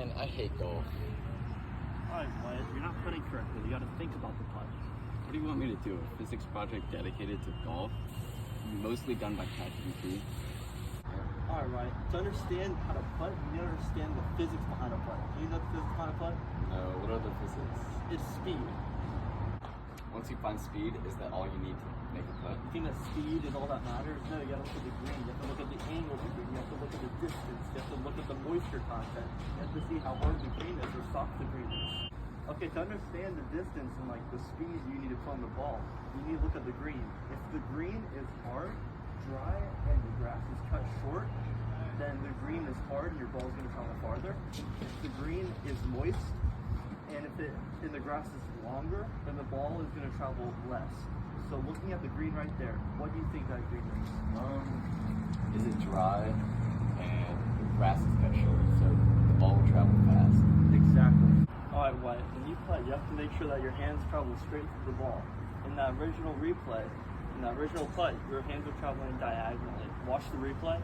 Man, I hate golf. Alright, Wyatt, you're not putting correctly. You gotta think about the putt. What do you want me to do? A physics project dedicated to golf? Mostly done by ChatGPT. Alright, to understand how to putt, you need to understand the physics behind a putt. Do you know the physics behind a putt? No, what are the physics? It's speed. Once you find speed, is that all you need to make a putt? You think that speed is all that matters? No, you gotta look at the green. You have to look at the angle of the green. You have to look at the distance. You have to look at the moisture content. You have to see how hard the green is or soft the green is. Okay, to understand the distance and like the speed you need to put on the ball, you need to look at the green. If the green is hard, dry, and the grass is cut short, then the green is hard and your ball is going to travel farther. If the green is moist and the grass is longer, then the ball is going to travel less. So looking at the green right there, what do you think that green is? Is it dry and the grass is cut short, so the ball will travel fast? Exactly. Alright, Wyatt, when you play, you have to make sure that your hands travel straight through the ball. In that original replay, in that original putt, your hands are traveling diagonally. Watch the replay.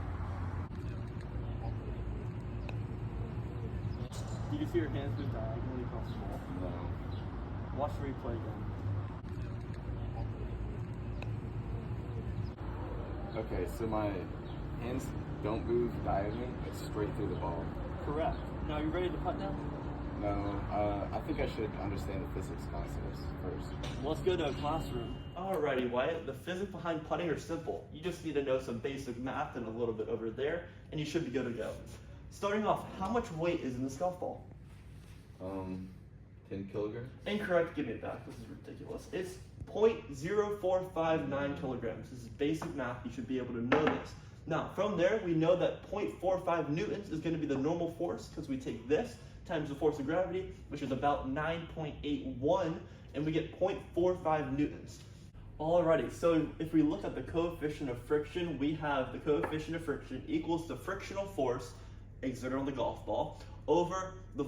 Did you see your hands move diagonally across the ball? No. Watch the replay again. Okay, so my hands don't move diagonally, it's straight through the ball. Correct. Now, you ready to putt now? No, I think I should understand the physics concepts first. Well, let's go to a classroom. Alrighty, Wyatt. The physics behind putting are simple. You just need to know some basic math and a little bit over there, and you should be good to go. Starting off, how much weight is in this golf ball? 10 kilograms? Incorrect. Give me it back. This is ridiculous. It's 0.0459 kilograms. This is basic math. You should be able to know this. Now, from there, we know that 0.45 newtons is going to be the normal force because we take this times the force of gravity, which is about 9.81, and we get 0.45 newtons. Alrighty, so if we look at the coefficient of friction, we have the coefficient of friction equals the frictional force exerted on the golf ball over the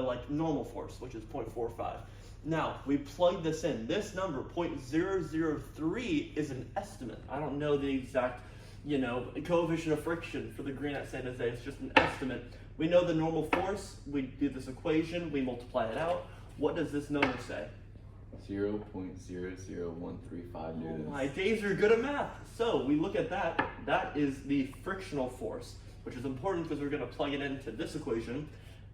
like normal force, which is 0.45. Now, we plug this in. This number, 0.003, is an estimate. I don't know the exact, coefficient of friction for the green at San Jose. It's just an estimate. We know the normal force. We do this equation. We multiply it out. What does this number say? 0.00135 newtons. Oh, my days are good at math. So we look at that. That is the frictional force, which is important because we're going to plug it into this equation,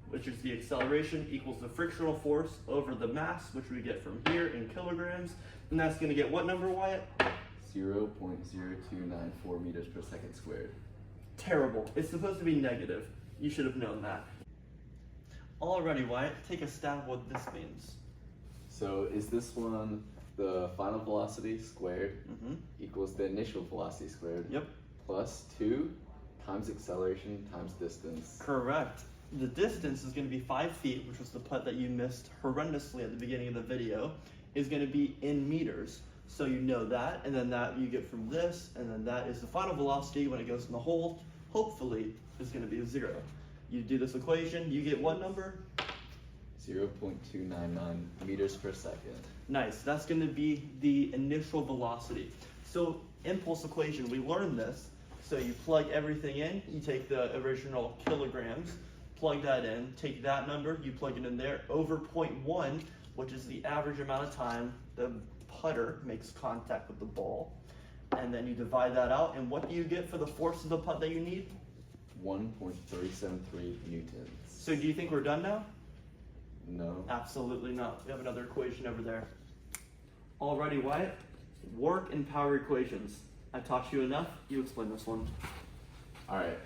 which is the acceleration equals the frictional force over the mass, which we get from here in kilograms. And that's going to get what number, Wyatt? 0.0294 meters per second squared. Terrible. It's supposed to be negative. You should have known that. Alrighty, Wyatt, take a stab what this means. So is this one the final velocity squared equals the initial velocity squared? Yep. Plus 2 times acceleration times distance. Correct. The distance is going to be 5 feet, which was the putt that you missed horrendously at the beginning of the video, is going to be in meters. So you know that, and then that you get from this, and then that is the final velocity when it goes in the hole. Hopefully, is going to be 0. You do this equation, you get what number? 0.299 meters per second. Nice. That's going to be the initial velocity. So impulse equation, we learned this. So you plug everything in. You take the original kilograms, plug that in, take that number, you plug it in there, over 0.1, which is the average amount of time the putter makes contact with the ball. And then you divide that out, and what do you get for the force of the putt that you need? 1.373 newtons. So do you think we're done now? No. Absolutely not. We have another equation over there. Alrighty, Wyatt. Work and power equations. I taught you enough. You explain this one. Alright.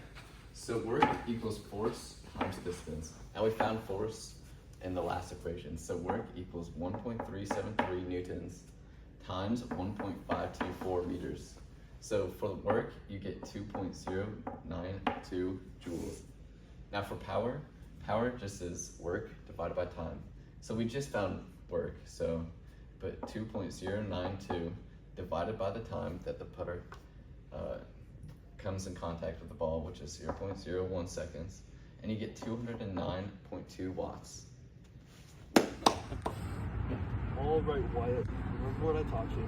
So work equals force times distance. And we found force in the last equation. So work equals 1.373 newtons times 1.524 meters. So for the work, you get 2.092 joules. Now for power just is work divided by time. So we just found work, but 2.092 divided by the time that the putter comes in contact with the ball, which is 0.01 seconds, and you get 209.2 watts. All right, Wyatt. Remember what I taught you.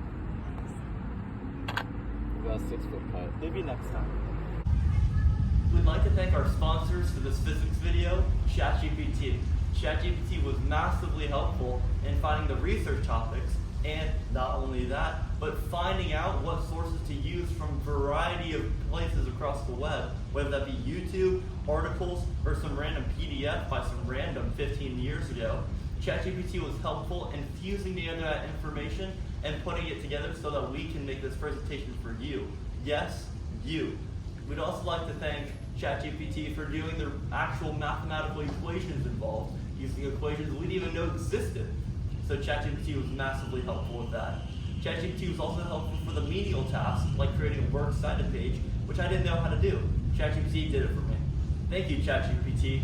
About 6 foot putt. Maybe next time. With we'd like to thank our sponsors for this physics video, ChatGPT. ChatGPT was massively helpful in finding the research topics, and not only that, but finding out what sources to use from a variety of places across the web, whether that be YouTube, articles, or some random PDF by some random 15 years ago. ChatGPT was helpful in fusing together that information and putting it together so that we can make this presentation for you. Yes, you. We'd also like to thank ChatGPT for doing the actual mathematical equations involved, using equations we didn't even know existed. So ChatGPT was massively helpful with that. ChatGPT was also helpful for the menial tasks, like creating a works cited page, which I didn't know how to do. ChatGPT did it for me. Thank you, ChatGPT.